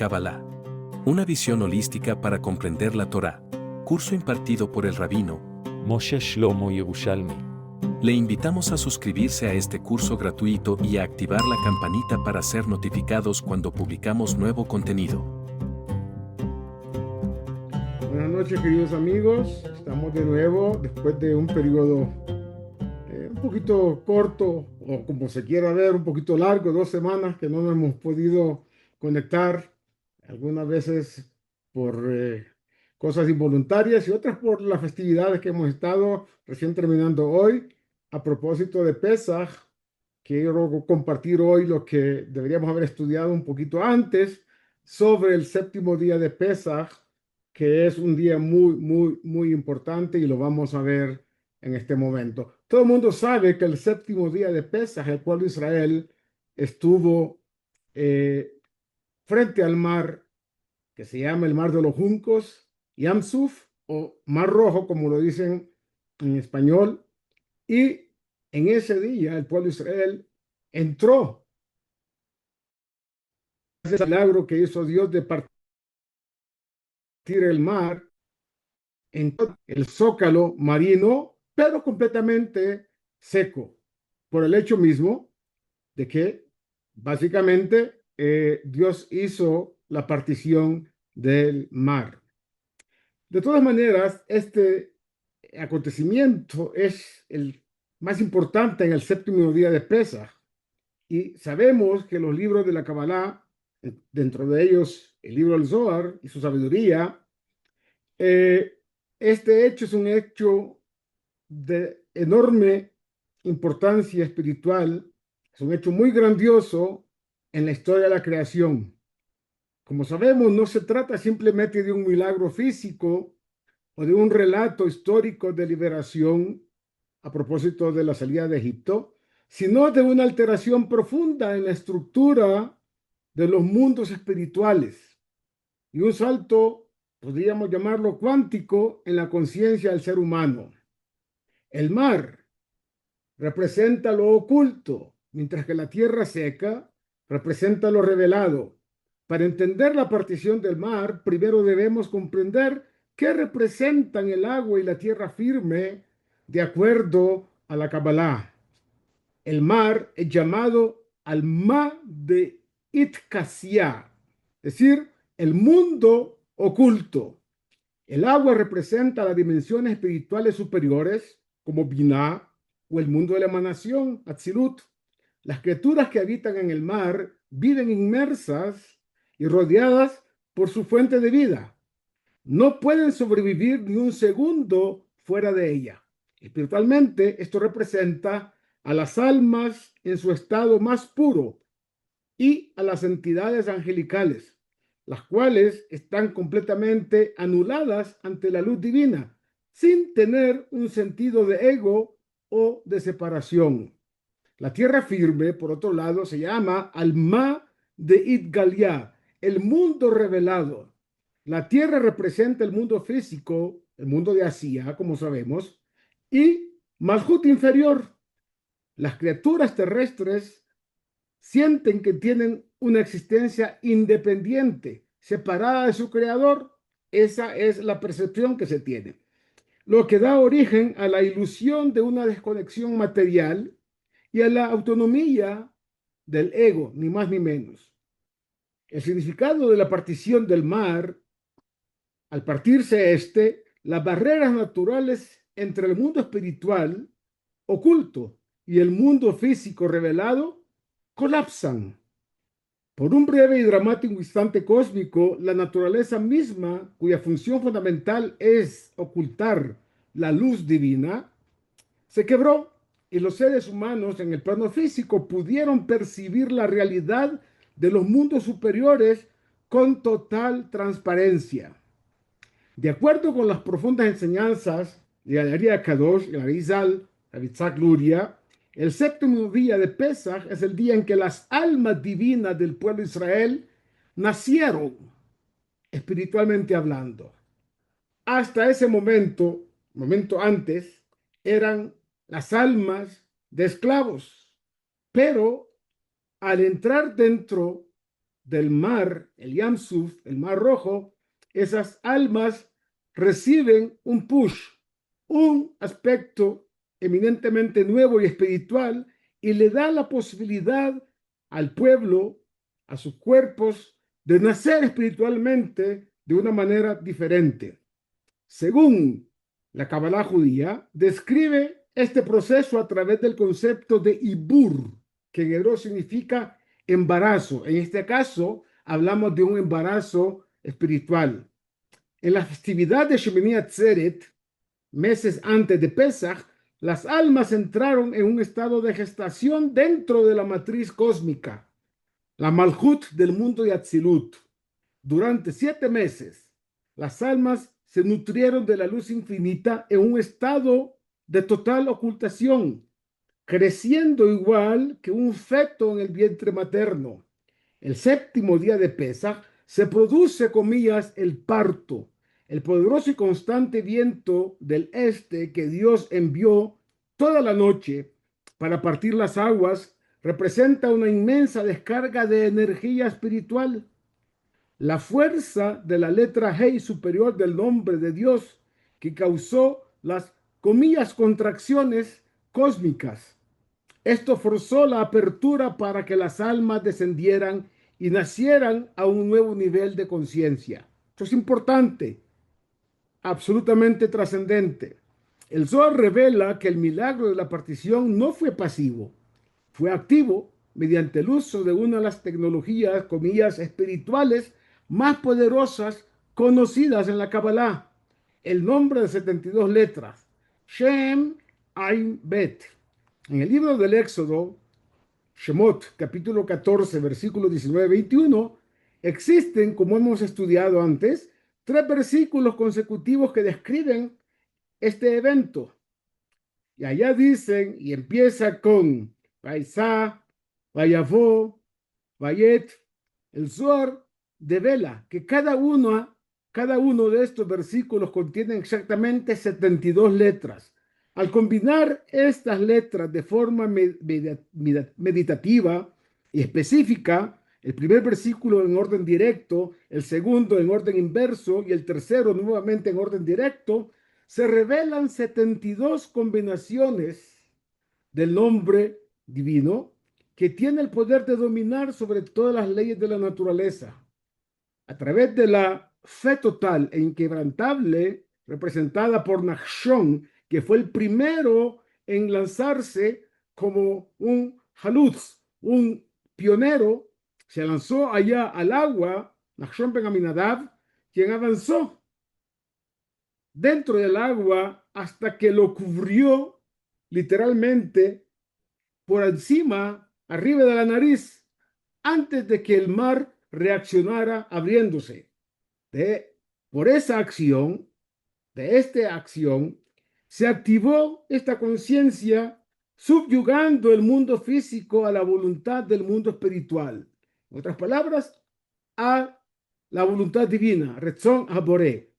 Kabbalah. Una visión holística para comprender la Torá. Curso impartido por el rabino Moshe Shlomo Yerushalmi. Le invitamos a suscribirse a este curso gratuito y a activar la campanita para ser notificados cuando publicamos nuevo contenido. Buenas noches, queridos amigos. Estamos de nuevo después de un periodo un poquito corto, o como se quiera ver, un poquito largo, 2 semanas que no nos hemos podido conectar, algunas veces por cosas involuntarias y otras por las festividades que hemos estado recién terminando hoy. A propósito de Pesaj, quiero compartir hoy lo que deberíamos haber estudiado un poquito antes sobre el séptimo día de Pesaj, que es un día muy importante y lo vamos a ver en este momento. Todo el mundo sabe que el séptimo día de Pesaj, el pueblo de Israel estuvo frente al mar que se llama el Mar de los Juncos, Yam Suf, o Mar Rojo, como lo dicen en español, y en ese día el pueblo de Israel entró. Ese milagro que hizo Dios de partir el mar, en el zócalo marino, pero completamente seco, por el hecho mismo de que básicamente Dios hizo la partición del mar. De todas maneras, este acontecimiento es el más importante en el séptimo día de Pesaj, y sabemos que los libros de la Kabbalah, dentro de ellos el libro del Zohar y su sabiduría, este hecho es un hecho de enorme importancia espiritual, es un hecho muy grandioso en la historia de la creación. Como sabemos, no se trata simplemente de un milagro físico o de un relato histórico de liberación a propósito de la salida de Egipto, sino de una alteración profunda en la estructura de los mundos espirituales y un salto, podríamos llamarlo cuántico, en la conciencia del ser humano. El mar representa lo oculto, mientras que la tierra seca representa lo revelado. Para entender la partición del mar, primero debemos comprender qué representan el agua y la tierra firme de acuerdo a la Kabbalah. El mar es llamado Alma de Itkasia, es decir, el mundo oculto. El agua representa las dimensiones espirituales superiores, como Binah, o el mundo de la emanación, Atzilut. Las criaturas que habitan en el mar viven inmersas y rodeadas por su fuente de vida. No pueden sobrevivir ni un segundo fuera de ella. Espiritualmente, esto representa a las almas en su estado más puro y a las entidades angelicales, las cuales están completamente anuladas ante la luz divina, sin tener un sentido de ego o de separación. La tierra firme, por otro lado, se llama Alma de Itgalia, el mundo revelado. La tierra representa el mundo físico, el mundo de Asia, como sabemos, y Malhut inferior. Las criaturas terrestres sienten que tienen una existencia independiente, separada de su creador. Esa es la percepción que se tiene, lo que da origen a la ilusión de una desconexión material y a la autonomía del ego, ni más ni menos. El significado de la partición del mar: al partirse las barreras naturales entre el mundo espiritual oculto y el mundo físico revelado colapsan. Por un breve y dramático instante cósmico, la naturaleza misma, cuya función fundamental es ocultar la luz divina, se quebró, y los seres humanos en el plano físico pudieron percibir la realidad de los mundos superiores con total transparencia. De acuerdo con las profundas enseñanzas de Ari Kadosh y Arizal, Rabitzak Luria, el séptimo día de Pesaj es el día en que las almas divinas del pueblo de Israel nacieron, espiritualmente hablando. Hasta ese momento antes, eran las almas de esclavos, pero al entrar dentro del mar, el Yam Suf, el Mar Rojo, esas almas reciben un push, un aspecto eminentemente nuevo y espiritual, y le da la posibilidad al pueblo, a sus cuerpos, de nacer espiritualmente de una manera diferente. Según la Kabbalah judía, describe este proceso a través del concepto de Ibur, que en hebreo significa embarazo. En este caso, hablamos de un embarazo espiritual. En la festividad de Shemini Atzeret, meses antes de Pesach, las almas entraron en un estado de gestación dentro de la matriz cósmica, la Malhut del mundo de Atzilut. Durante 7 meses, las almas se nutrieron de la luz infinita en un estado de total ocultación, creciendo igual que un feto en el vientre materno. El 7º día de Pesach se produce, comillas, el parto, el poderoso y constante viento del este que Dios envió toda la noche para partir las aguas, representa una inmensa descarga de energía espiritual. La fuerza de la letra Hey superior del nombre de Dios que causó las, comillas, contracciones cósmicas. Esto forzó la apertura para que las almas descendieran y nacieran a un nuevo nivel de conciencia. Esto es importante, absolutamente trascendente. El Zohar revela que el milagro de la partición no fue pasivo, fue activo mediante el uso de una de las tecnologías, comillas, espirituales más poderosas conocidas en la Kabbalah, el nombre de 72 letras, Shem Ain Bet. En el libro del Éxodo, Shemot, capítulo 14, versículos 19-21, existen, como hemos estudiado antes, 3 versículos consecutivos que describen este evento. Y allá dicen, y empieza con Vaisá, Vayavó, Vayet. El Zohar devela que cada uno de estos versículos contiene exactamente 72 letras. Al combinar estas letras de forma meditativa y específica, el primer versículo en orden directo, el segundo en orden inverso y el tercero nuevamente en orden directo, se revelan 72 combinaciones del nombre divino que tiene el poder de dominar sobre todas las leyes de la naturaleza. A través de la fe total e inquebrantable representada por Nachshon, que fue el primero en lanzarse como un halutz, un pionero, se lanzó allá al agua, Nachshon ben Aminadab, quien avanzó dentro del agua hasta que lo cubrió literalmente por encima, arriba de la nariz, antes de que el mar reaccionara abriéndose. Por esa acción, de esta acción, se activó esta conciencia subyugando el mundo físico a la voluntad del mundo espiritual. En otras palabras, a la voluntad divina, Retzon Haboré.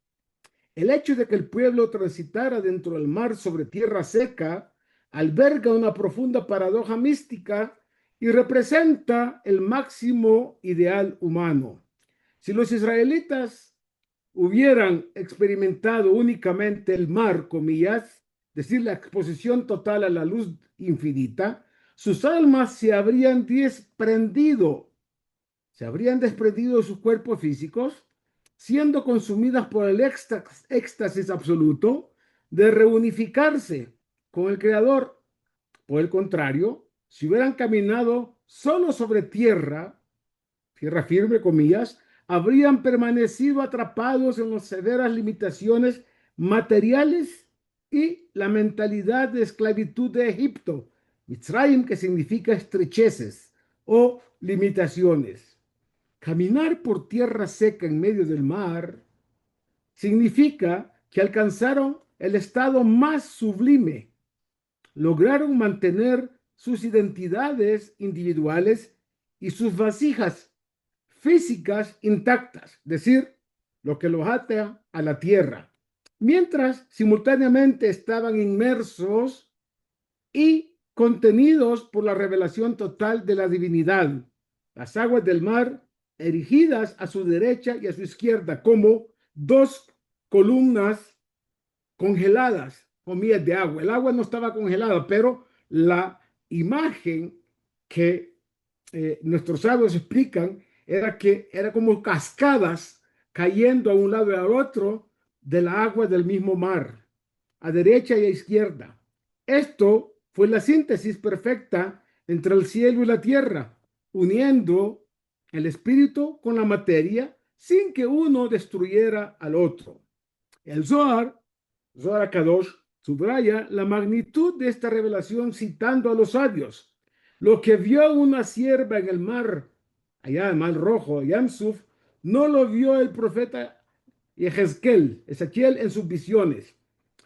El hecho de que el pueblo transitara dentro del mar sobre tierra seca alberga una profunda paradoja mística y representa el máximo ideal humano. Si los israelitas hubieran experimentado únicamente el mar, comillas, es decir, la exposición total a la luz infinita, sus almas se habrían desprendido de sus cuerpos físicos, siendo consumidas por el éxtasis absoluto de reunificarse con el Creador. Por el contrario, si hubieran caminado solo sobre tierra firme, comillas, habrían permanecido atrapados en las severas limitaciones materiales y la mentalidad de esclavitud de Egipto, Mitzrayim, que significa estrecheces o limitaciones. Caminar por tierra seca en medio del mar significa que alcanzaron el estado más sublime. Lograron mantener sus identidades individuales y sus vasijas físicas intactas, es decir, lo que los ata a la tierra, mientras simultáneamente estaban inmersos y contenidos por la revelación total de la divinidad. Las aguas del mar erigidas a su derecha y a su izquierda, como dos columnas congeladas, comillas, de agua. El agua no estaba congelada, pero la imagen que nuestros sabios explican era que era como cascadas cayendo a un lado y al otro de la agua del mismo mar, a derecha y a izquierda. Esto fue la síntesis perfecta entre el cielo y la tierra, uniendo el espíritu con la materia sin que uno destruyera al otro. El Zohar Kadosh, subraya la magnitud de esta revelación citando a los sabios. Lo que vio una sierva en el mar, allá en el mar rojo, Yamsuf, no lo vio el profeta Ezequiel en sus visiones.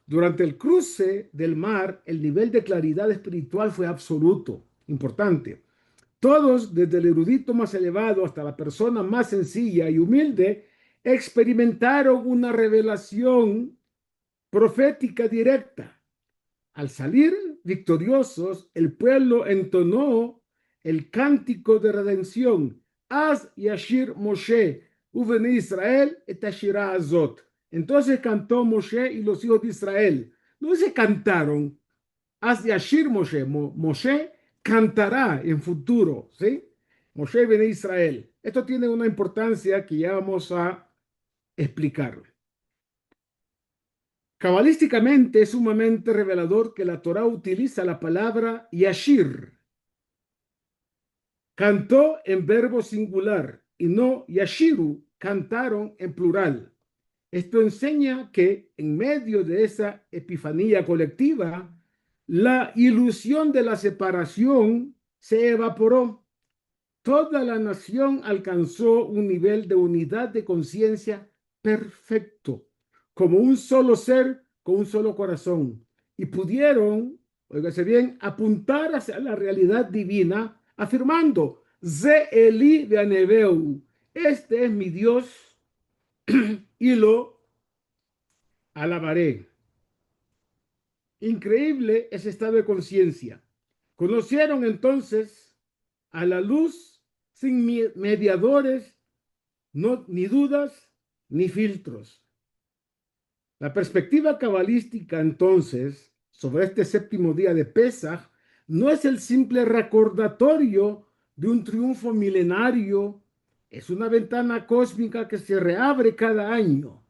Durante el cruce del mar, el nivel de claridad espiritual fue absoluto, importante. Todos, desde el erudito más elevado hasta la persona más sencilla y humilde, experimentaron una revelación profética directa. Al salir victoriosos, el pueblo entonó el cántico de redención. Az Yashir Moshe, Uven Israel et Ashira Azot. Entonces cantó Moshe y los hijos de Israel. No se cantaron. Az Yashir Moshe. Moshe cantará en futuro, ¿sí? Moshe viene Israel. Esto tiene una importancia que ya vamos a explicar. Cabalísticamente es sumamente revelador que la Torá utiliza la palabra Yashir. Cantó en verbo singular y no Yashiru, cantaron en plural. Esto enseña que en medio de esa epifanía colectiva, la ilusión de la separación se evaporó. Toda la nación alcanzó un nivel de unidad de conciencia perfecto, como un solo ser con un solo corazón, y pudieron, óigase bien, apuntar hacia la realidad divina, afirmando, Ze Eli Beanebeu, este es mi Dios y lo alabaré. Increíble ese estado de conciencia. Conocieron entonces a la luz sin mediadores, no, ni dudas, ni filtros. La perspectiva cabalística entonces sobre este séptimo día de Pesaj no es el simple recordatorio de un triunfo milenario, es una ventana cósmica que se reabre cada año.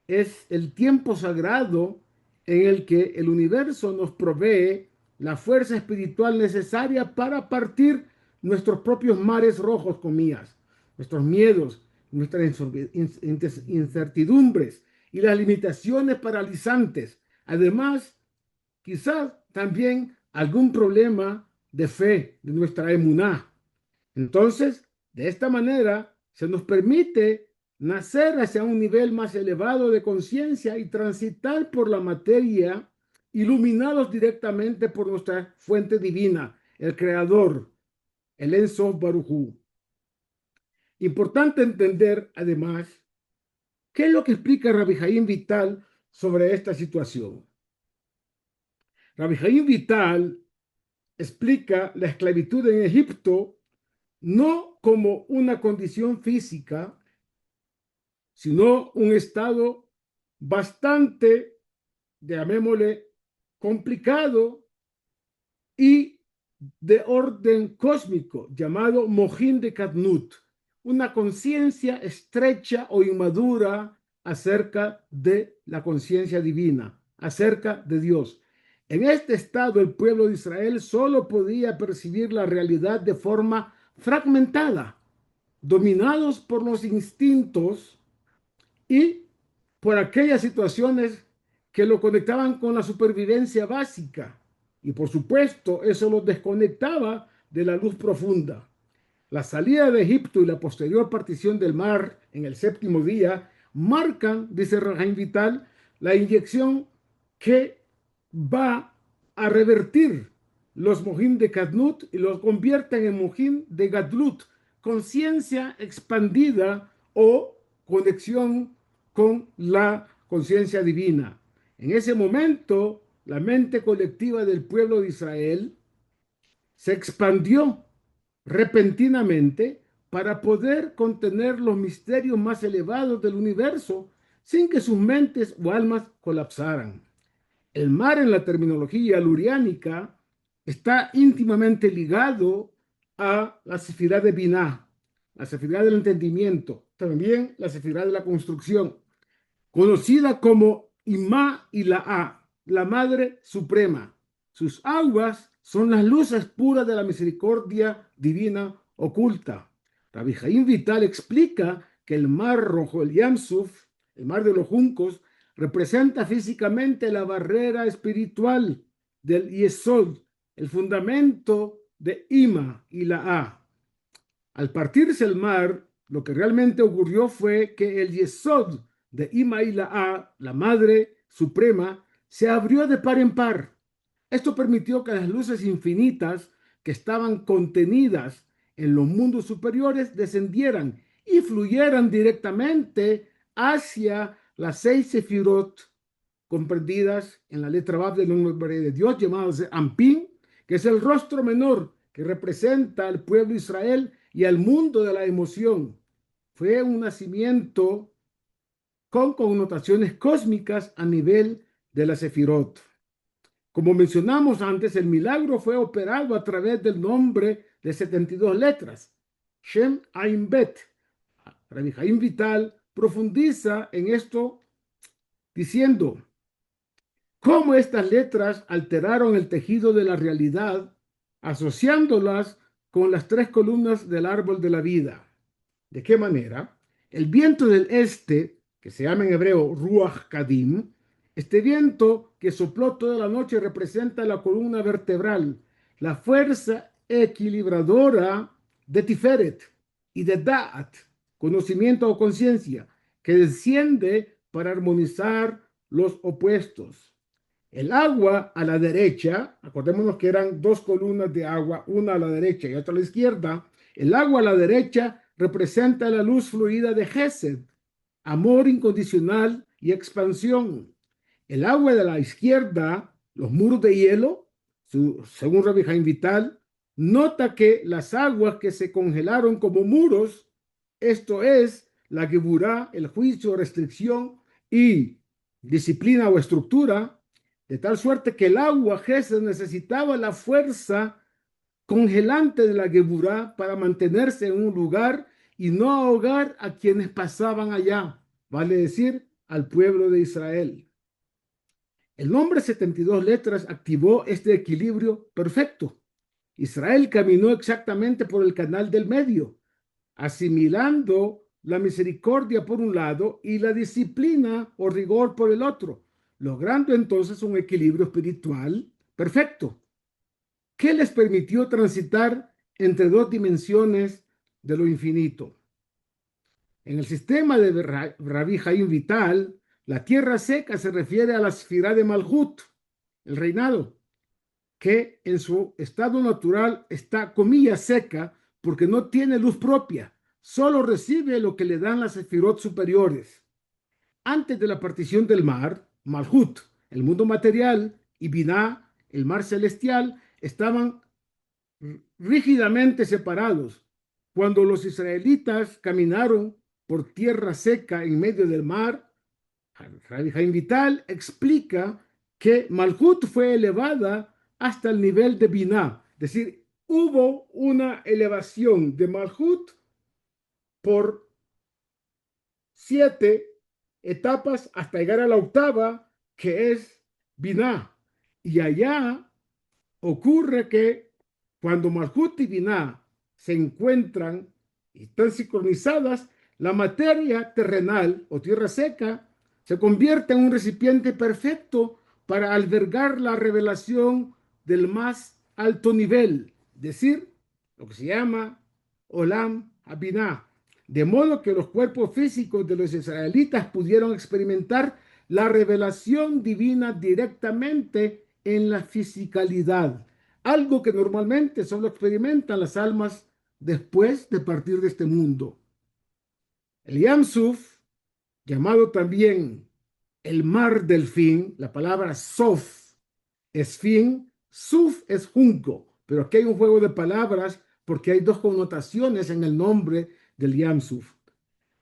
Es el tiempo sagrado en el que el universo nos provee la fuerza espiritual necesaria para partir nuestros propios mares rojos, comillas, nuestros miedos, nuestras incertidumbres y las limitaciones paralizantes. Además, quizás también algún problema de fe de nuestra emuná. Entonces, de esta manera, se nos permite nacer hacia un nivel más elevado de conciencia y transitar por la materia, iluminados directamente por nuestra fuente divina, el Creador, el En Sof Baruj Hu. Importante entender, además, qué es lo que explica Rabbi Haim Vital sobre esta situación. Rabbi Haim Vital explica la esclavitud en Egipto no como una condición física, sino un estado bastante, llamémosle, complicado y de orden cósmico, llamado Mohin de Kadnut, una conciencia estrecha o inmadura acerca de la conciencia divina, acerca de Dios. En este estado, el pueblo de Israel solo podía percibir la realidad de forma fragmentada, dominados por los instintos y por aquellas situaciones que lo conectaban con la supervivencia básica. Y por supuesto, eso lo desconectaba de la luz profunda. La salida de Egipto y la posterior partición del mar en el séptimo día marcan, dice Rahaim Vital, la inyección que va a revertir los Mohin de Kadnut y los convierten en Mohin de Gadlut, conciencia expandida o conexión con la conciencia divina. En ese momento, la mente colectiva del pueblo de Israel se expandió repentinamente para poder contener los misterios más elevados del universo sin que sus mentes o almas colapsaran. El mar en la terminología luriánica está íntimamente ligado a la sefirá de Binah, la sefirá del entendimiento, también la sefirá de la construcción, conocida como Imá y la Madre Suprema. Sus aguas son las luces puras de la misericordia divina oculta. Rabbi Jaim Vital explica que el mar rojo, el Yam Suf, el mar de los juncos, representa físicamente la barrera espiritual del Yesod, el fundamento de Ima y la A. Al partirse el mar, lo que realmente ocurrió fue que el Yesod de Ima y la A, la Madre Suprema, se abrió de par en par. Esto permitió que las luces infinitas que estaban contenidas en los mundos superiores descendieran y fluyeran directamente hacia las 6 sefirot comprendidas en la letra Bab del nombre de Dios, llamadas Ampín, que es el rostro menor que representa al pueblo de Israel y al mundo de la emoción. Fue un nacimiento con connotaciones cósmicas a nivel de la sefirot. Como mencionamos antes, el milagro fue operado a través del nombre de 72 letras, Shem Ain Bet. Rabbi Jaim Vital profundiza en esto diciendo cómo estas letras alteraron el tejido de la realidad, asociándolas con las 3 columnas del árbol de la vida. ¿De qué manera? El viento del este, que se llama en hebreo Ruach Kadim, este viento que sopló toda la noche representa la columna vertebral, la fuerza equilibradora de Tiferet y de Da'at, conocimiento o conciencia, que desciende para armonizar los opuestos. El agua a la derecha, acordémonos que eran 2 columnas de agua, una a la derecha y otra a la izquierda. El agua a la derecha representa la luz fluida de Gesed, amor incondicional y expansión. El agua de la izquierda, los muros de hielo, según Rabbi Jaim Vital, nota que las aguas que se congelaron como muros, esto es la Geburá, el juicio, restricción y disciplina o estructura, de tal suerte que el agua Gesed necesitaba la fuerza congelante de la Geburá para mantenerse en un lugar y no ahogar a quienes pasaban allá, vale decir, al pueblo de Israel. El nombre 72 letras activó este equilibrio perfecto. Israel caminó exactamente por el canal del medio, asimilando la misericordia por un lado y la disciplina o rigor por el otro, logrando entonces un equilibrio espiritual perfecto, que les permitió transitar entre 2 dimensiones de lo infinito. En el sistema de Rabbi Jaim Vital, la tierra seca se refiere a la sefirá de Malhut, el reinado, que en su estado natural está, comillas, seca porque no tiene luz propia, solo recibe lo que le dan las sefirot superiores. Antes de la partición del mar, Malhut, el mundo material, y Binah, el mar celestial, estaban rígidamente separados. Cuando los israelitas caminaron por tierra seca en medio del mar, Rabbi Jaim Vital explica que Malhut fue elevada hasta el nivel de Binah, es decir, hubo una elevación de Malhut por 7 etapas hasta llegar a la octava, que es Binah. Y allá ocurre que cuando Malhut y Binah se encuentran y están sincronizadas, la materia terrenal o tierra seca se convierte en un recipiente perfecto para albergar la revelación del más alto nivel, es decir, lo que se llama Olam Abinah, de modo que los cuerpos físicos de los israelitas pudieron experimentar la revelación divina directamente en la fisicalidad, algo que normalmente solo experimentan las almas después de partir de este mundo. El Yam Suf, llamado también el mar del fin, la palabra Sof es fin, Suf es junco, pero aquí hay un juego de palabras porque hay dos connotaciones en el nombre del Yam Suf.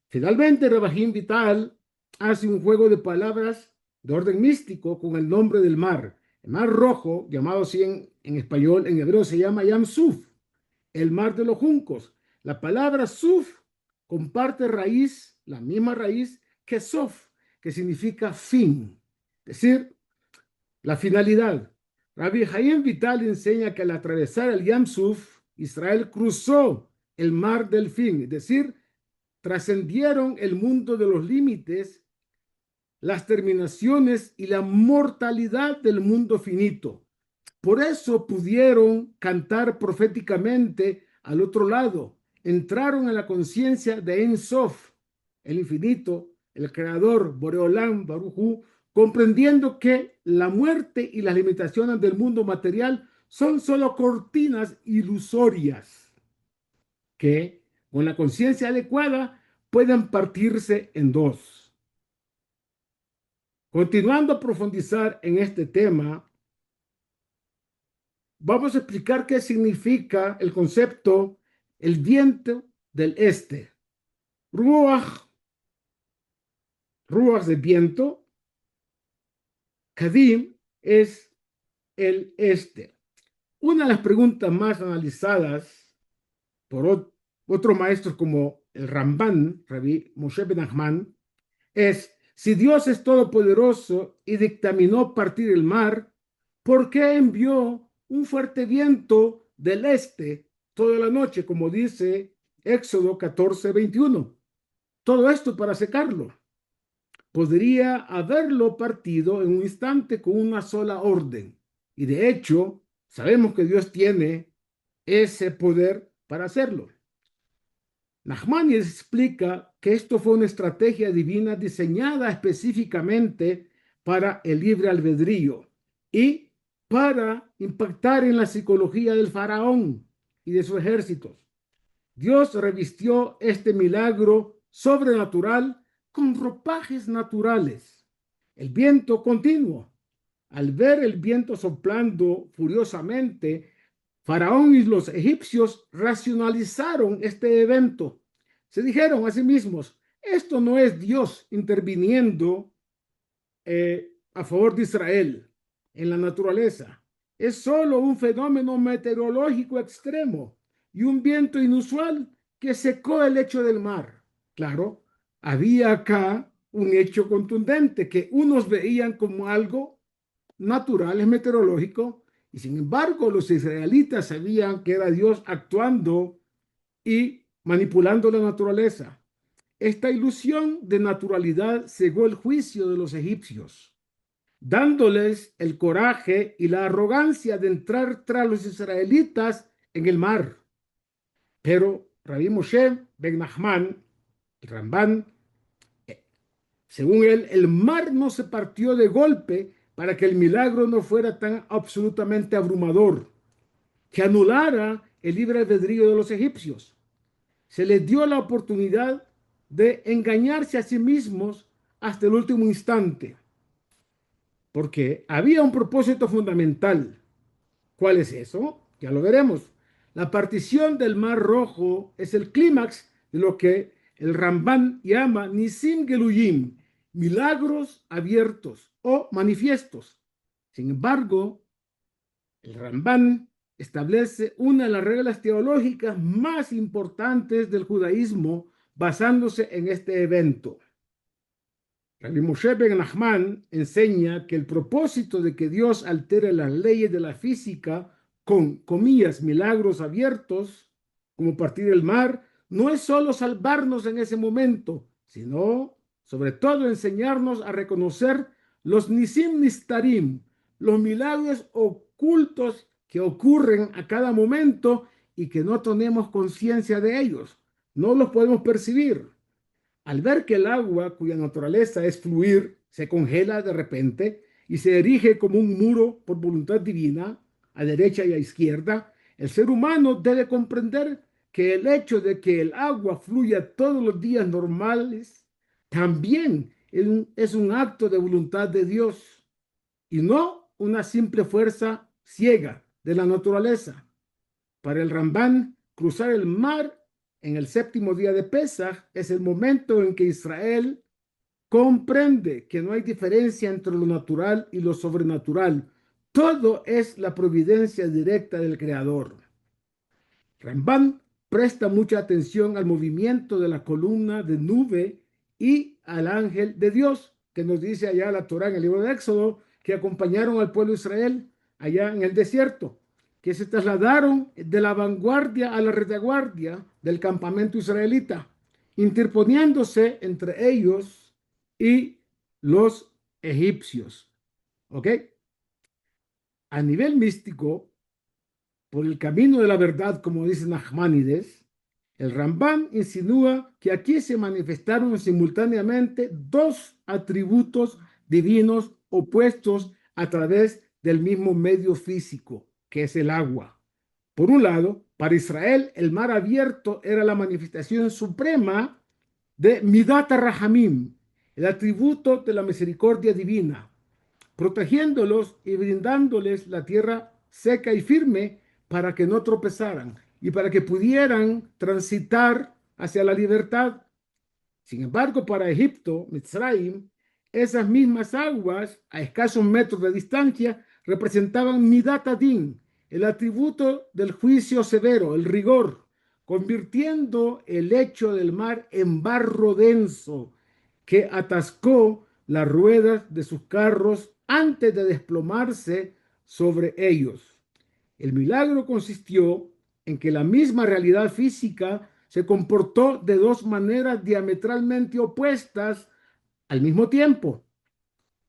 Finalmente, Rebahim Vital hace un juego de palabras de orden místico con el nombre del mar. El mar rojo, llamado así en español, en hebreo se llama Yam Suf, el mar de los juncos. La palabra Suf comparte raíz, la misma raíz que Sof, que significa fin, es decir, la finalidad. Rabbi Haim Vital enseña que al atravesar el Yam Suf, Israel cruzó el mar del fin, es decir, trascendieron el mundo de los límites, las terminaciones y la mortalidad del mundo finito. Por eso pudieron cantar proféticamente al otro lado. Entraron en la conciencia de En Sof, el infinito, el creador, Boreolam, Baruj Hu, comprendiendo que la muerte y las limitaciones del mundo material son solo cortinas ilusorias que, con la conciencia adecuada, pueden partirse en dos. Continuando a profundizar en este tema, vamos a explicar qué significa el concepto el viento del este. Ruach, ruach de viento. Kadim es el este. Una de las preguntas más analizadas por otros maestros como el Ramban, Rabbi Moshe ben Nachman, es: si Dios es todopoderoso y dictaminó partir el mar, ¿por qué envió un fuerte viento del este toda la noche, como dice Éxodo 14:21? Todo esto para secarlo. Podría haberlo partido en un instante con una sola orden. Y de hecho, sabemos que Dios tiene ese poder para hacerlo. Nachmanides explica que esto fue una estrategia divina diseñada específicamente para el libre albedrío y para impactar en la psicología del faraón y de sus ejércitos. Dios revistió este milagro sobrenatural con ropajes naturales. El viento continuo. Al ver el viento soplando furiosamente, Faraón y los egipcios racionalizaron este evento. Se dijeron a sí mismos: esto no es Dios interviniendo a favor de Israel en la naturaleza. Es solo un fenómeno meteorológico extremo y un viento inusual que secó el lecho del mar. Claro, había acá un hecho contundente que unos veían como algo natural, es meteorológico, y sin embargo los israelitas sabían que era Dios actuando y manipulando la naturaleza. Esta ilusión de naturalidad cegó el juicio de los egipcios, dándoles el coraje y la arrogancia de entrar tras los israelitas en el mar. Pero Rabbi Moshe ben Nachman, el Ramban, según él, el mar no se partió de golpe para que el milagro no fuera tan absolutamente abrumador, que anulara el libre albedrío de los egipcios. Se les dio la oportunidad de engañarse a sí mismos hasta el último instante, porque había un propósito fundamental. ¿Cuál es eso? Ya lo veremos. La partición del Mar Rojo es el clímax de lo que el Ramban llama Nisim Geluyim, milagros abiertos o manifiestos. Sin embargo, el Ramban establece una de las reglas teológicas más importantes del judaísmo basándose en este evento. Rabbi Moshe ben Nachman enseña que el propósito de que Dios altere las leyes de la física con, comillas, milagros abiertos, como partir el mar, no es solo salvarnos en ese momento, sino sobre todo enseñarnos a reconocer los nisim nistarim, los milagros ocultos que ocurren a cada momento y que no tenemos conciencia de ellos, no los podemos percibir. Al ver que el agua, cuya naturaleza es fluir, se congela de repente y se erige como un muro por voluntad divina, a derecha y a izquierda, el ser humano debe comprender que el hecho de que el agua fluya todos los días normales también es un acto de voluntad de Dios y no una simple fuerza ciega de la naturaleza. Para el Ramban, cruzar el mar en el séptimo día de Pesaj es el momento en que Israel comprende que no hay diferencia entre lo natural y lo sobrenatural. Todo es la providencia directa del Creador. Rambam presta mucha atención al movimiento de la columna de nube y al ángel de Dios, que nos dice allá la Torá en el libro de Éxodo, que acompañaron al pueblo de Israel allá en el desierto, que se trasladaron de la vanguardia a la retaguardia del campamento israelita, interponiéndose entre ellos y los egipcios. ¿Ok? A nivel místico, por el camino de la verdad, como dice Nachmanides, el Rambam insinúa que aquí se manifestaron simultáneamente dos atributos divinos opuestos a través del mismo medio físico, que es el agua. Por un lado, para Israel, el mar abierto era la manifestación suprema de Midat Rahamim, el atributo de la misericordia divina, protegiéndolos y brindándoles la tierra seca y firme para que no tropezaran y para que pudieran transitar hacia la libertad. Sin embargo, para Egipto, Mitzrayim, esas mismas aguas a escasos metros de distancia representaban Midat Adin, el atributo del juicio severo, el rigor, convirtiendo el lecho del mar en barro denso que atascó las ruedas de sus carros antes de desplomarse sobre ellos. El milagro consistió en que la misma realidad física se comportó de dos maneras diametralmente opuestas al mismo tiempo,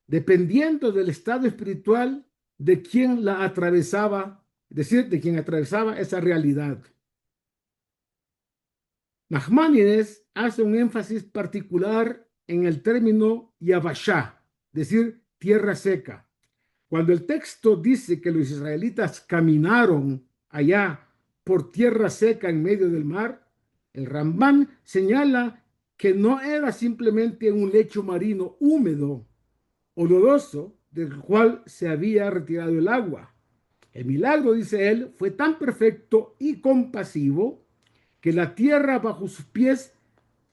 dependiendo del estado espiritual de quien la atravesaba, es decir, de quien atravesaba esa realidad. Nachmanides hace un énfasis particular en el término Yabashá, es decir, tierra seca. Cuando el texto dice que los israelitas caminaron allá por tierra seca en medio del mar, el Rambam señala que no era simplemente un lecho marino húmedo o lodoso del cual se había retirado el agua. El milagro, dice él, fue tan perfecto y compasivo que la tierra bajo sus pies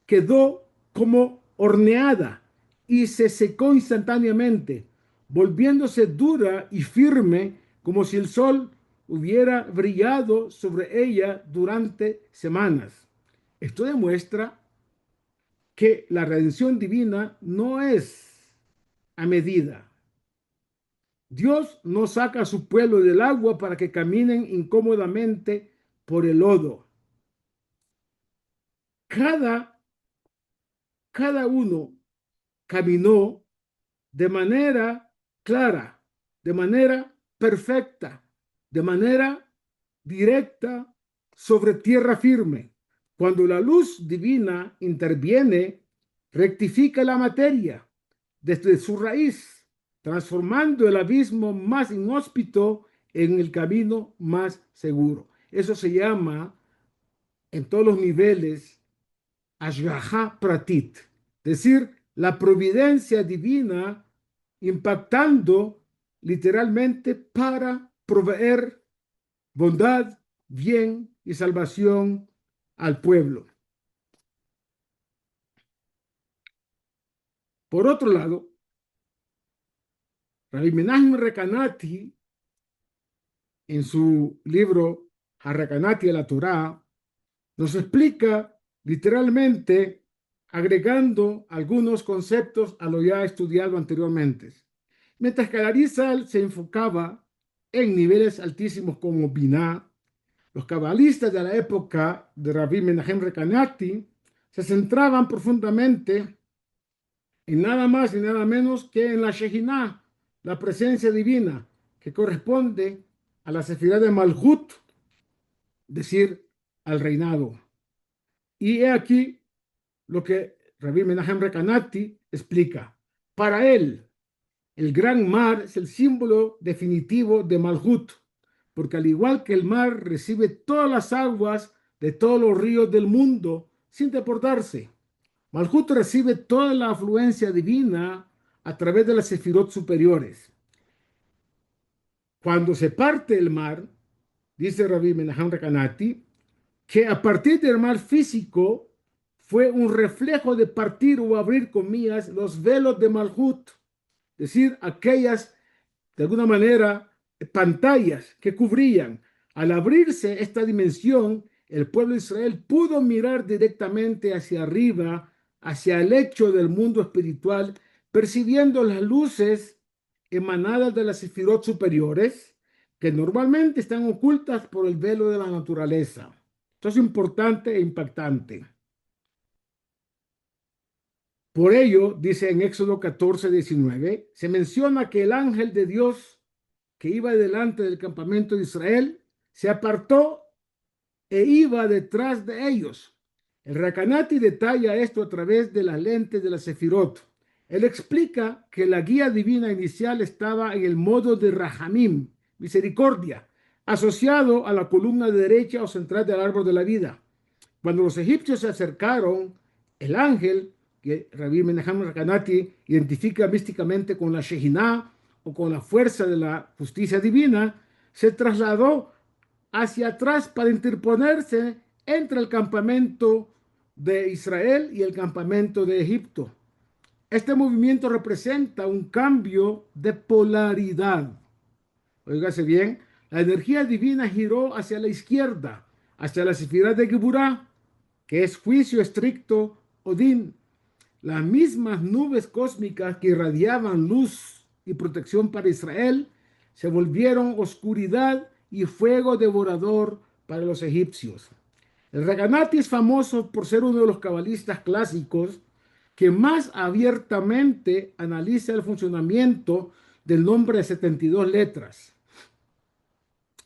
quedó como horneada y se secó instantáneamente, volviéndose dura y firme como si el sol hubiera brillado sobre ella durante semanas. Esto demuestra que la redención divina no es a medida. Dios no saca a su pueblo del agua para que caminen incómodamente por el lodo. Cada, cada uno caminó de manera clara, de manera perfecta, de manera directa sobre tierra firme. Cuando la luz divina interviene, rectifica la materia desde su raíz, transformando el abismo más inhóspito en el camino más seguro. Eso se llama en todos los niveles Ashgaha Pratit, es decir, la providencia divina impactando literalmente para proveer bondad, bien y salvación al pueblo. Por otro lado, Rabbi Menachem Recanati, en su libro Recanati a la Torá, nos explica literalmente agregando algunos conceptos a lo ya estudiado anteriormente. Mientras que Arizal se enfocaba en niveles altísimos como Binah, los cabalistas de la época de Rabbi Menachem Recanati se centraban profundamente en nada más y nada menos que en la Shejinah, la presencia divina, que corresponde a la Sefirá de Malhut, es decir, al reinado. Y he aquí lo que Rabbi Menachem Recanati explica. Para él, el gran mar es el símbolo definitivo de Malhut, porque al igual que el mar recibe todas las aguas de todos los ríos del mundo sin deportarse, Malhut recibe toda la afluencia divina a través de las sefirot superiores. Cuando se parte el mar, dice Rabbi Menachem Recanati, que a partir del mar físico fue un reflejo de partir o abrir, comillas, los velos de Malhut, es decir, aquellas, de alguna manera, pantallas que cubrían. Al abrirse esta dimensión, el pueblo de Israel pudo mirar directamente hacia arriba, hacia el lecho del mundo espiritual, percibiendo las luces emanadas de las sefirot superiores, que normalmente están ocultas por el velo de la naturaleza. Esto es importante e impactante. Por ello, dice en Éxodo 14:19, se menciona que el ángel de Dios que iba delante del campamento de Israel se apartó e iba detrás de ellos. El Recanati detalla esto a través de las lentes de la Sefirot. Él explica que la guía divina inicial estaba en el modo de Rahamim, misericordia, asociado a la columna derecha o central del árbol de la vida. Cuando los egipcios se acercaron, el ángel, que Rabbi Menachem Recanati identifica místicamente con la Shekinah o con la fuerza de la justicia divina, se trasladó hacia atrás para interponerse entre el campamento de Israel y el campamento de Egipto. Este movimiento representa un cambio de polaridad. Óigase bien, la energía divina giró hacia la izquierda, hacia la sefirá de Geburah, que es juicio estricto Odín. Las mismas nubes cósmicas que irradiaban luz y protección para Israel se volvieron oscuridad y fuego devorador para los egipcios. El Recanati es famoso por ser uno de los cabalistas clásicos que más abiertamente analiza el funcionamiento del nombre de 72 letras.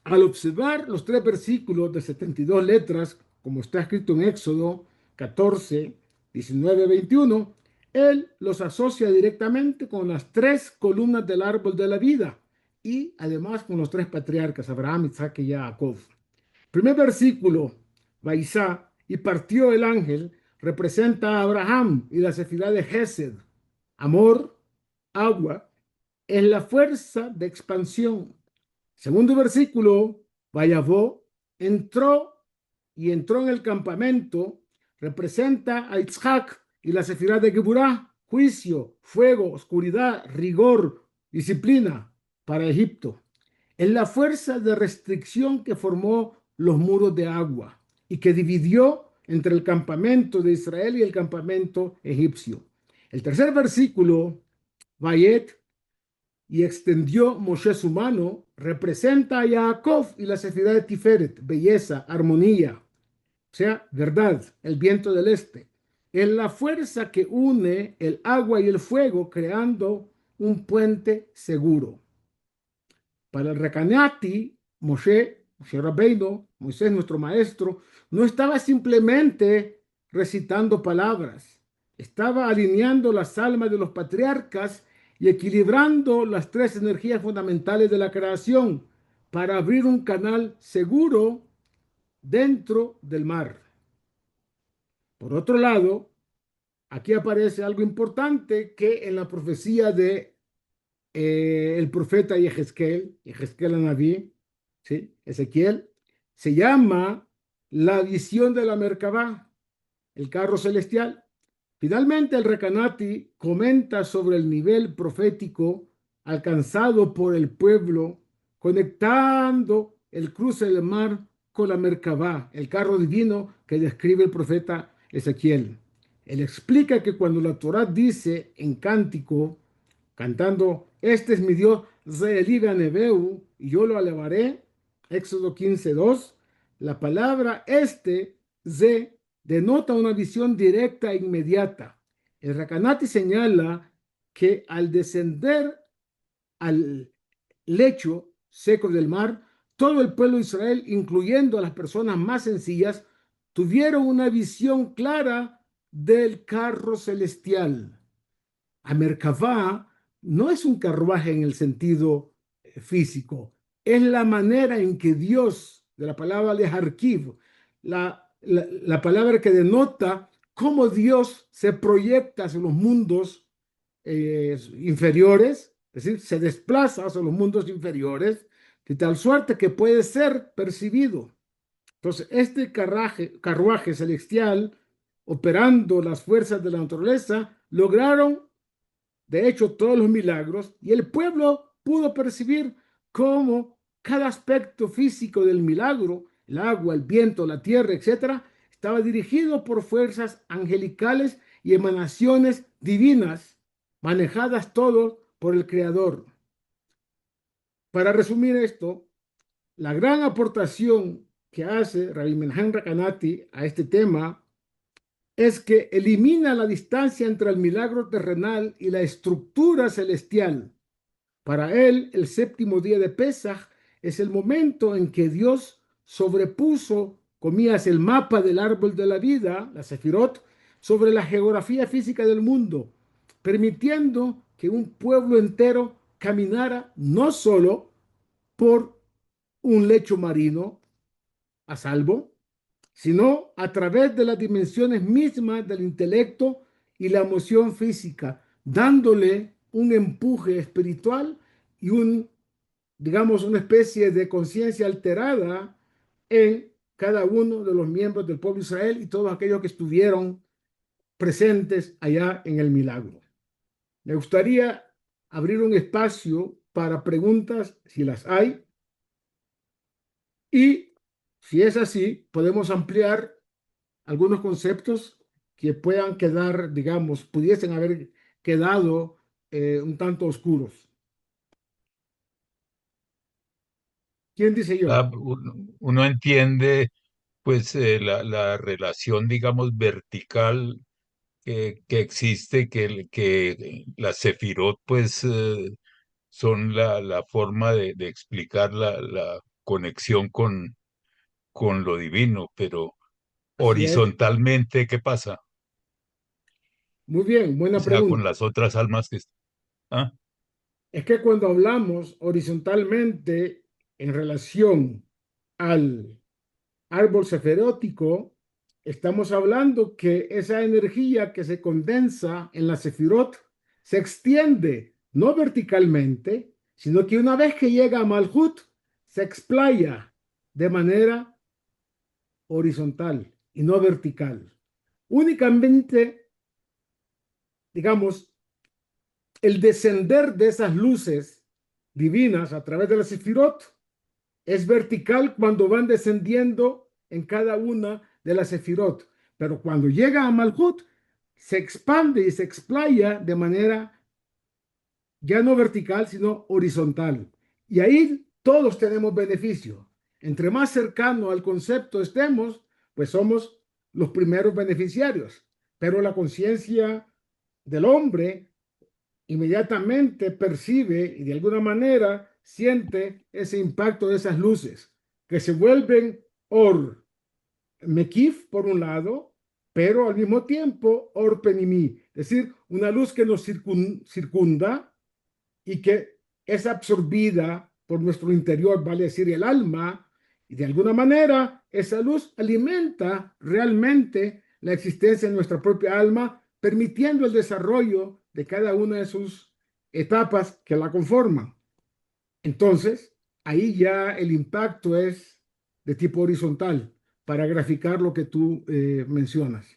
Al observar los 3 versículos de 72 letras, como está escrito en Éxodo 14, 19, 21, él los asocia directamente con las 3 columnas del árbol de la vida y además con los 3 patriarcas, Abraham, Isaac y Jacob. Primer versículo, Vaisá, y partió el ángel, representa a Abraham y la sefirá de Gesed, amor, agua, es la fuerza de expansión. Segundo versículo, Vayavó, entró en el campamento, representa a Isaac y la sefirá de Geburah, juicio, fuego, oscuridad, rigor, disciplina para Egipto. Es la fuerza de restricción que formó los muros de agua y que dividió entre el campamento de Israel y el campamento egipcio. El tercer versículo, Vayet, y extendió Moshe su mano, representa a Jacob y la sefirá de Tiferet, belleza, armonía, o sea, verdad, el viento del este. Es la fuerza que une el agua y el fuego, creando un puente seguro. Para el Recanati, Moshe Rabbeinu, Moisés, nuestro maestro, no estaba simplemente recitando palabras, estaba alineando las almas de los patriarcas y equilibrando las 3 energías fundamentales de la creación para abrir un canal seguro dentro del mar. Por otro lado, aquí aparece algo importante que en la profecía de el profeta Yehezkel Anabí, ¿sí? Ezequiel, se llama la visión de la Merkabá, el carro celestial. Finalmente, el Recanati comenta sobre el nivel profético alcanzado por el pueblo, conectando el cruce del mar con la Merkabá, el carro divino que describe el profeta Ezequiel. Él explica que cuando la Torá dice en cántico, cantando, este es mi Dios, Zeeliga Nebeu, y yo lo alabaré, Éxodo 15:2, la palabra Ze denota una visión directa e inmediata. El Recanati señala que al descender al lecho seco del mar, todo el pueblo de Israel, incluyendo a las personas más sencillas, tuvieron una visión clara del carro celestial. A Merkavá no es un carruaje en el sentido físico, es la manera en que Dios, de la palabra leharkiv, la palabra que denota cómo Dios se proyecta hacia los mundos inferiores, es decir, se desplaza hacia los mundos inferiores, de tal suerte que puede ser percibido. Entonces, este carruaje celestial, operando las fuerzas de la naturaleza, lograron, de hecho, todos los milagros y el pueblo pudo percibir cómo cada aspecto físico del milagro, el agua, el viento, la tierra, etcétera, estaba dirigido por fuerzas angelicales y emanaciones divinas, manejadas todos por el Creador. Para resumir esto, la gran aportación que hace Rabbi Menachem Recanati a este tema es que elimina la distancia entre el milagro terrenal y la estructura celestial. Para él, el séptimo día de Pesaj es el momento en que Dios sobrepuso, comillas, el mapa del árbol de la vida, la Sefirot, sobre la geografía física del mundo, permitiendo que un pueblo entero caminara no solo por un lecho marino a salvo, sino a través de las dimensiones mismas del intelecto y la emoción física, dándole un empuje espiritual y digamos, una especie de conciencia alterada en cada uno de los miembros del pueblo de Israel y todos aquellos que estuvieron presentes allá en el milagro. Me gustaría abrir un espacio para preguntas, si las hay, y si es así, podemos ampliar algunos conceptos que puedan quedar, digamos, pudiesen haber quedado un tanto oscuros. ¿Quién dice yo? Uno entiende pues la relación, digamos, vertical que existe, que las sefirot pues son la forma de explicar la conexión con lo divino, pero Así es. horizontalmente, ¿qué pasa? Muy bien, O buena sea, con pregunta. las otras almas que... ¿Ah? Es que cuando hablamos horizontalmente en relación al árbol seferótico, estamos hablando que esa energía que se condensa en la sefirot se extiende no verticalmente, sino que una vez que llega a Malhut, se explaya de manera horizontal y no vertical. Únicamente, digamos, el descender de esas luces divinas a través de la sefirot es vertical cuando van descendiendo en cada una de las sefirot, pero cuando llega a Malhut se expande y se explaya de manera ya no vertical, sino horizontal. Y ahí todos tenemos beneficio. Entre más cercano al concepto estemos, pues somos los primeros beneficiarios. Pero la conciencia del hombre inmediatamente percibe y de alguna manera siente ese impacto de esas luces que se vuelven or mekif por un lado, pero al mismo tiempo or penimi, es decir, una luz que nos circunda y que es absorbida por nuestro interior, vale decir, el alma, y de alguna manera esa luz alimenta realmente la existencia de nuestra propia alma, permitiendo el desarrollo de cada una de sus etapas que la conforman. Entonces, ahí ya el impacto es de tipo horizontal para graficar lo que tú mencionas.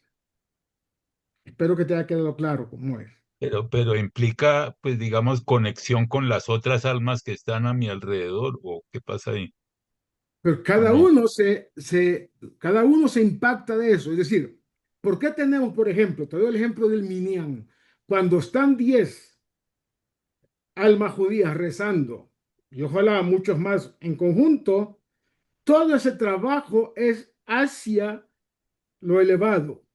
Espero que te haya quedado claro cómo es. Pero implica, pues digamos, conexión con las otras almas que están a mi alrededor, ¿o qué pasa ahí? Pero ¿O cada no? uno cada uno se impacta de eso. Es decir, ¿por qué tenemos, por ejemplo, te doy el ejemplo del Minyan, cuando están 10 almas judías rezando, y ojalá muchos más en conjunto, todo ese trabajo es hacia lo elevado,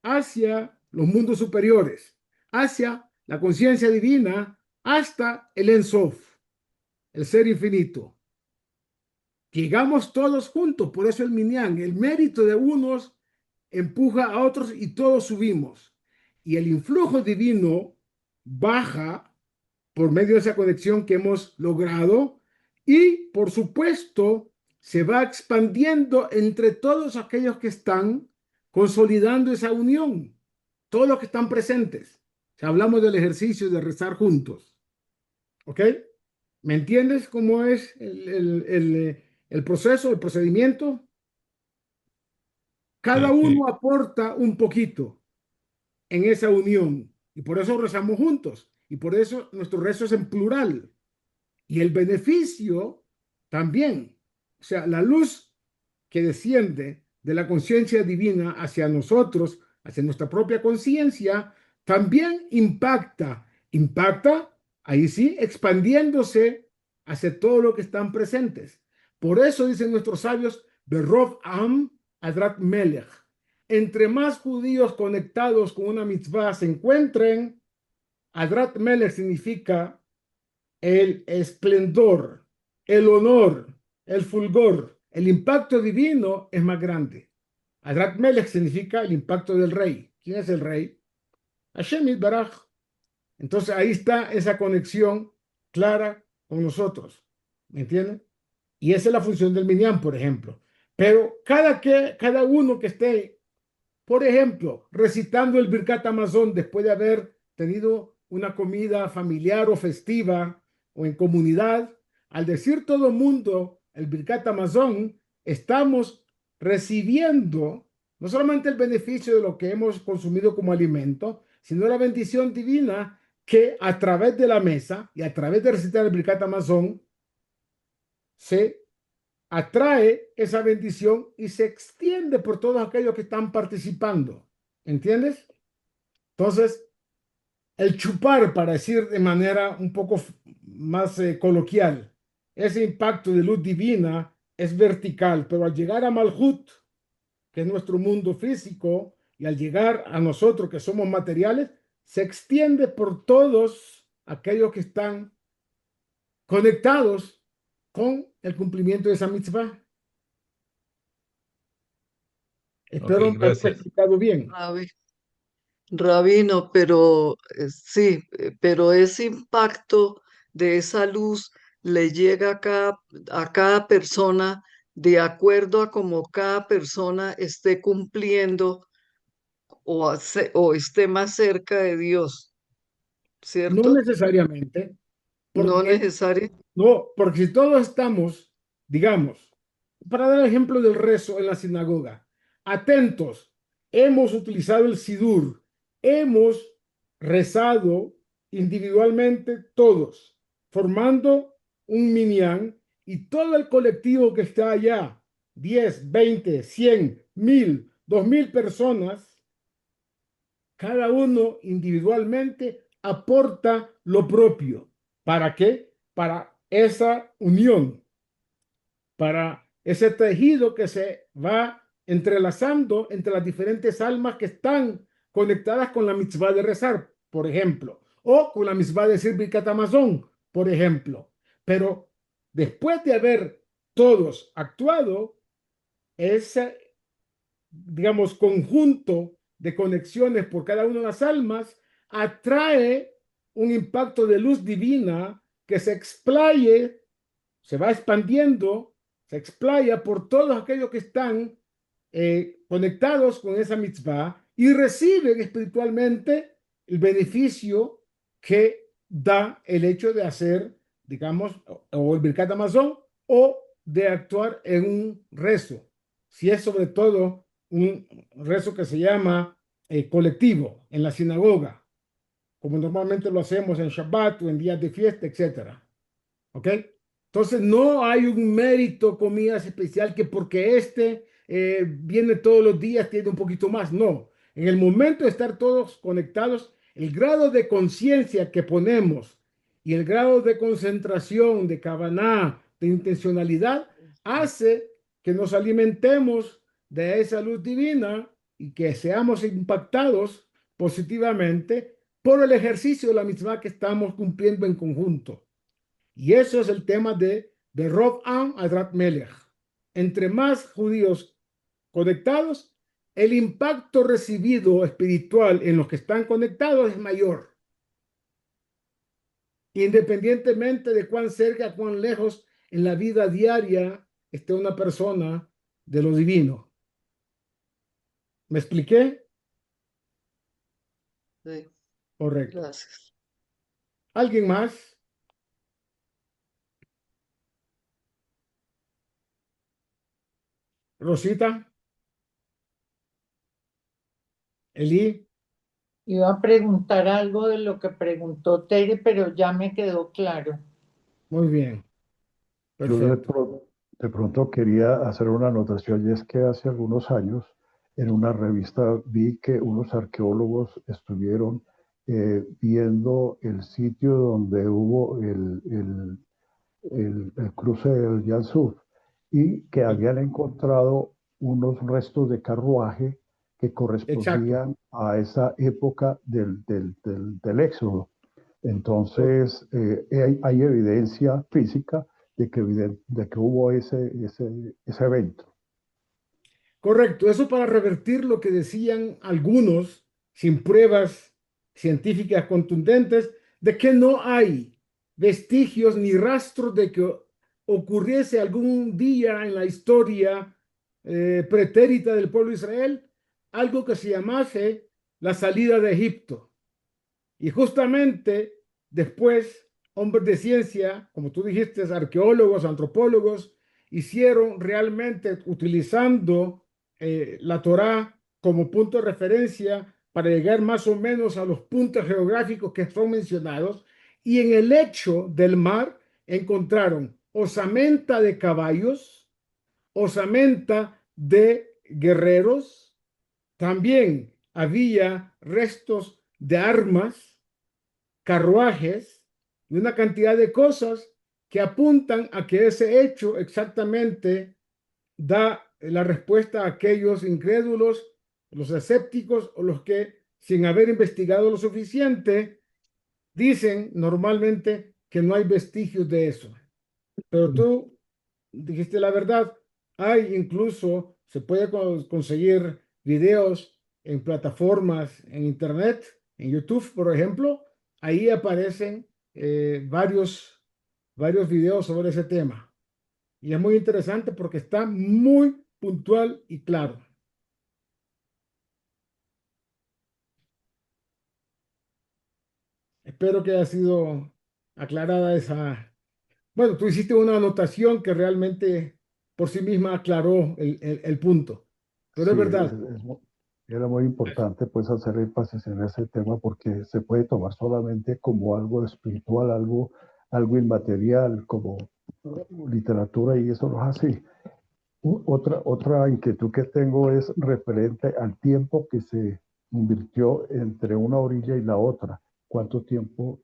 hacia los mundos superiores, hacia la conciencia divina, hasta el En Sof, el ser infinito. Llegamos todos juntos, por eso el minyan, el mérito de unos empuja a otros y todos subimos. Y el influjo divino baja por medio de esa conexión que hemos logrado y, por supuesto, se va expandiendo entre todos aquellos que están consolidando esa unión, todos los que están presentes. Si hablamos del ejercicio de rezar juntos, ¿ok? ¿Me entiendes cómo es el proceso, el procedimiento? Cada sí, sí. uno aporta un poquito en esa unión y por eso rezamos juntos y por eso nuestro rezo es en plural. Y el beneficio también, o sea, la luz que desciende de la conciencia divina hacia nosotros, hacia nuestra propia conciencia, también impacta, ahí sí, expandiéndose hacia todo lo que están presentes. Por eso dicen nuestros sabios, Berov Am Adrat Melech. Entre más judíos conectados con una mitzvah se encuentren, Adrat Melech significa el esplendor, el honor, el fulgor, el impacto divino es más grande. Adrat Melech significa el impacto del rey. ¿Quién es el rey? Hashem Yitbaraj. Entonces ahí está esa conexión clara con nosotros. ¿Me entienden? Y esa es la función del minyan, por ejemplo. Pero cada uno que esté, por ejemplo, recitando el Birkat Hamazon después de haber tenido una comida familiar o festiva o en comunidad, al decir todo el mundo el Birkat Hamazon, estamos recibiendo no solamente el beneficio de lo que hemos consumido como alimento, sino la bendición divina que a través de la mesa y a través de recitar el Birkat Hamazon se atrae esa bendición y se extiende por todos aquellos que están participando. ¿Entiendes? Entonces, el chupar, para decir de manera un poco más coloquial, ese impacto de luz divina es vertical, pero al llegar a Malhut, que es nuestro mundo físico, y al llegar a nosotros que somos materiales, se extiende por todos aquellos que están conectados con el cumplimiento de esa mitzvah. Ok, Espero haberme gracias. explicado bien. Rabi, Rabino, pero sí, pero ese impacto de esa luz le llega a cada persona de acuerdo a cómo cada persona esté cumpliendo o esté más cerca de Dios, No ¿cierto? necesariamente, No porque necesario. no, porque si todos estamos, digamos, para dar el ejemplo del rezo en la sinagoga, atentos, hemos utilizado el sidur, hemos rezado individualmente todos, formando un minyan y todo el colectivo que está allá, 10, 20, 100, 1000, 2000 personas, cada uno individualmente aporta lo propio. ¿Para qué? Para esa unión, para ese tejido que se va entrelazando entre las diferentes almas que están conectadas con la mitzvah de rezar, por ejemplo, o con la mitzvah de decir Birkat Hamazon, por ejemplo. Pero después de haber todos actuado, ese, digamos, conjunto de conexiones por cada una de las almas atrae un impacto de luz divina que se explaye, se va expandiendo, se explaya por todos aquellos que están conectados con esa mitzvah y reciben espiritualmente el beneficio que da el hecho de hacer, digamos, o el Birkat Hamazon o de actuar en un rezo. Si es sobre todo un rezo que se llama colectivo en la sinagoga, como normalmente lo hacemos en Shabbat o en días de fiesta, etcétera. ¿Ok? Entonces no hay un mérito, comillas, especial que porque viene todos los días tiene un poquito más. No. En el momento de estar todos conectados, el grado de conciencia que ponemos y el grado de concentración, de kavaná, de intencionalidad, hace que nos alimentemos de esa luz divina y que seamos impactados positivamente por el ejercicio de la misma que estamos cumpliendo en conjunto. Y eso es el tema de Rob Am Adrat Melech. Entre más judíos conectados, el impacto recibido espiritual en los que están conectados es mayor, independientemente de cuán cerca, cuán lejos en la vida diaria esté una persona de lo divino. ¿Me expliqué? Sí, Correcto. gracias. ¿Alguien más? Rosita. Eli, Iba a preguntar algo de lo que preguntó Tere, pero ya me quedó claro. muy bien, Yo perfecto. de pronto quería hacer una anotación y es que hace algunos años en una revista vi que unos arqueólogos estuvieron viendo el sitio donde hubo el cruce del Yansuf y que habían encontrado unos restos de carruaje que Exacto. correspondían a esa época del Éxodo. Entonces, hay evidencia física de que hubo ese evento. Correcto, eso para revertir lo que decían algunos, sin pruebas científicas contundentes, de que no hay vestigios ni rastros de que ocurriese algún día en la historia pretérita del pueblo de Israel algo que se llamase la salida de Egipto. Y justamente después, hombres de ciencia, como tú dijiste, arqueólogos, antropólogos, hicieron realmente utilizando la Torá como punto de referencia para llegar más o menos a los puntos geográficos que son mencionados. Y en el lecho del mar encontraron osamenta de caballos, osamenta de guerreros, también había restos de armas, carruajes y una cantidad de cosas que apuntan a que ese hecho exactamente da la respuesta a aquellos incrédulos, los escépticos o los que, sin haber investigado lo suficiente, dicen normalmente que no hay vestigios de eso. Pero tú dijiste la verdad. Hay incluso, se puede conseguir videos en plataformas en internet, en YouTube, por ejemplo. Ahí aparecen varios videos sobre ese tema. Y es muy interesante porque está muy puntual y claro. Espero que haya sido aclarada esa. Bueno, tú hiciste una anotación que realmente por sí misma aclaró el punto. Pero Sí, es verdad. era muy importante pues hacer énfasis en ese tema porque se puede tomar solamente como algo espiritual, algo inmaterial, como literatura y eso no es así. Otra inquietud que tengo es referente al tiempo que se invirtió entre una orilla y la otra. ¿Cuánto tiempo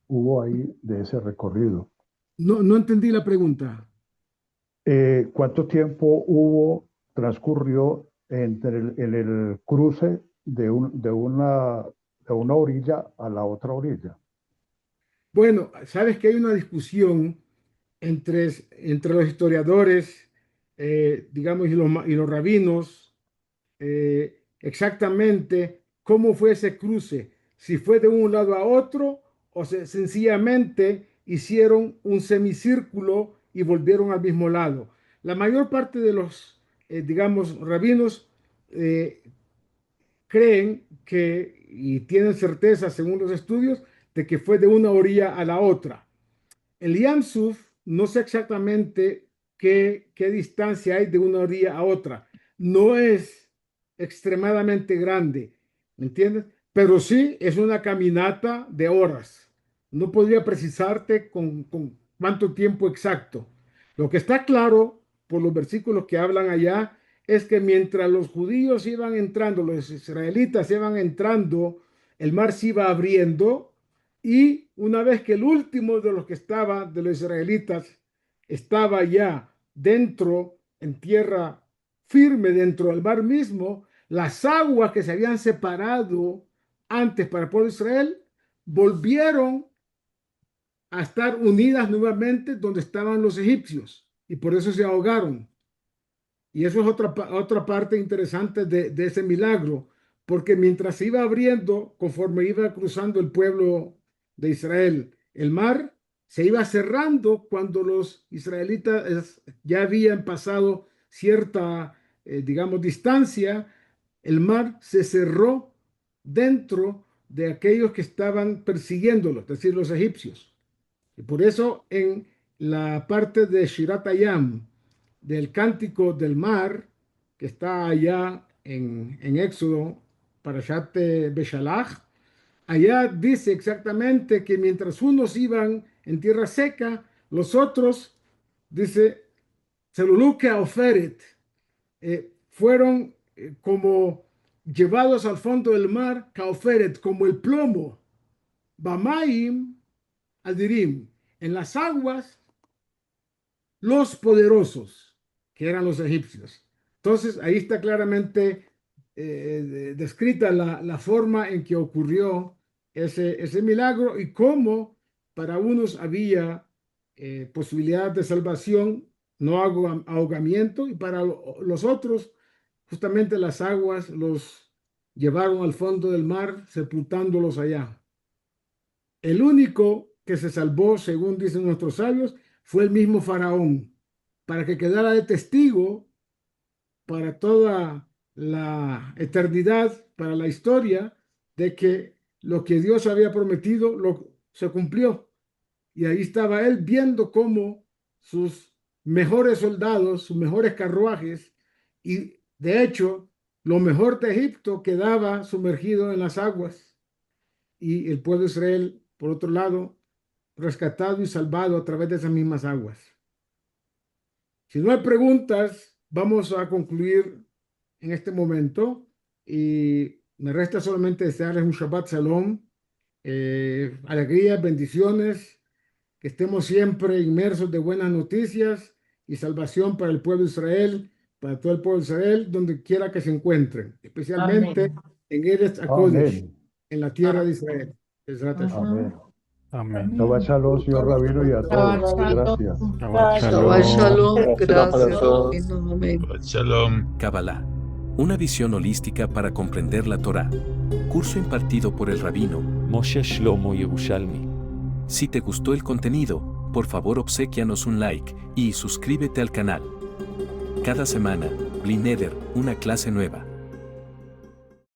hubo ahí de ese recorrido? No, no entendí la pregunta. ¿Cuánto tiempo transcurrió en el cruce de una orilla a la otra orilla? Bueno, sabes que hay una discusión entre los historiadores, digamos, y los rabinos, exactamente cómo fue ese cruce, si fue de un lado a otro o sencillamente hicieron un semicírculo y volvieron al mismo lado. La mayor parte de los, digamos, rabinos eh, creen que, y tienen certeza según los estudios, de que fue de una orilla a la otra. El Yam Suf, no sé exactamente qué distancia hay de una orilla a otra. No es extremadamente grande, ¿me entiendes? Pero sí es una caminata de horas. No podría precisarte con cuánto tiempo exacto. Lo que está claro por los versículos que hablan allá es que mientras los judíos iban entrando, los israelitas iban entrando, el mar se iba abriendo y una vez que el último de los que estaba, de los israelitas, estaba ya dentro, en tierra firme, dentro del mar mismo, las aguas que se habían separado antes para el pueblo de Israel volvieron a estar unidas nuevamente donde estaban los egipcios y por eso se ahogaron. Y eso es otra parte interesante de ese milagro, porque mientras se iba abriendo, conforme iba cruzando el pueblo de Israel, el mar se iba cerrando cuando los israelitas ya habían pasado cierta, digamos, distancia, el mar se cerró dentro de aquellos que estaban persiguiéndolo, es decir, los egipcios. Y por eso en la parte de Shirat Hayam, del cántico del mar, que está allá en Éxodo Parashat Beshalach. Allá dice exactamente que mientras unos iban en tierra seca, los otros, dice, Seluluke a Oferet, fueron como llevados al fondo del mar, Kaoferet, como el plomo, Bamaim Adirim, en las aguas, los poderosos, que eran los egipcios. Entonces, ahí está claramente descrita la forma en que ocurrió ese milagro y cómo para unos había posibilidad de salvación, no ahogamiento, y para los otros, justamente las aguas los llevaron al fondo del mar, sepultándolos allá. El único que se salvó, según dicen nuestros sabios, fue el mismo Faraón, para que quedara de testigo para toda la eternidad, para la historia, de que lo que Dios había prometido se cumplió. Y ahí estaba él viendo cómo sus mejores soldados, sus mejores carruajes, y de hecho, lo mejor de Egipto quedaba sumergido en las aguas. Y el pueblo de Israel, por otro lado, rescatado y salvado a través de esas mismas aguas. Si no hay preguntas, vamos a concluir en este momento y me resta solamente desearles un Shabbat Shalom, alegrías, bendiciones, que estemos siempre inmersos de buenas noticias y salvación para el pueblo de Israel, para todo el pueblo de Israel, donde quiera que se encuentren, especialmente en Eretz HaKodesh, en la tierra de Israel. Amén. Amén. Shabbat Shalom, señor Rabino, y a todos. Gracias. Shabbat Shalom, gracias. todos. Amén. Shalom. Kabbalah. Una visión holística para comprender la Torá. Curso impartido por el rabino Moshe Shlomo Yerushalmi. Si te gustó el contenido, por favor obséquianos un like y suscríbete al canal. Cada semana, Bli Neder, una clase nueva.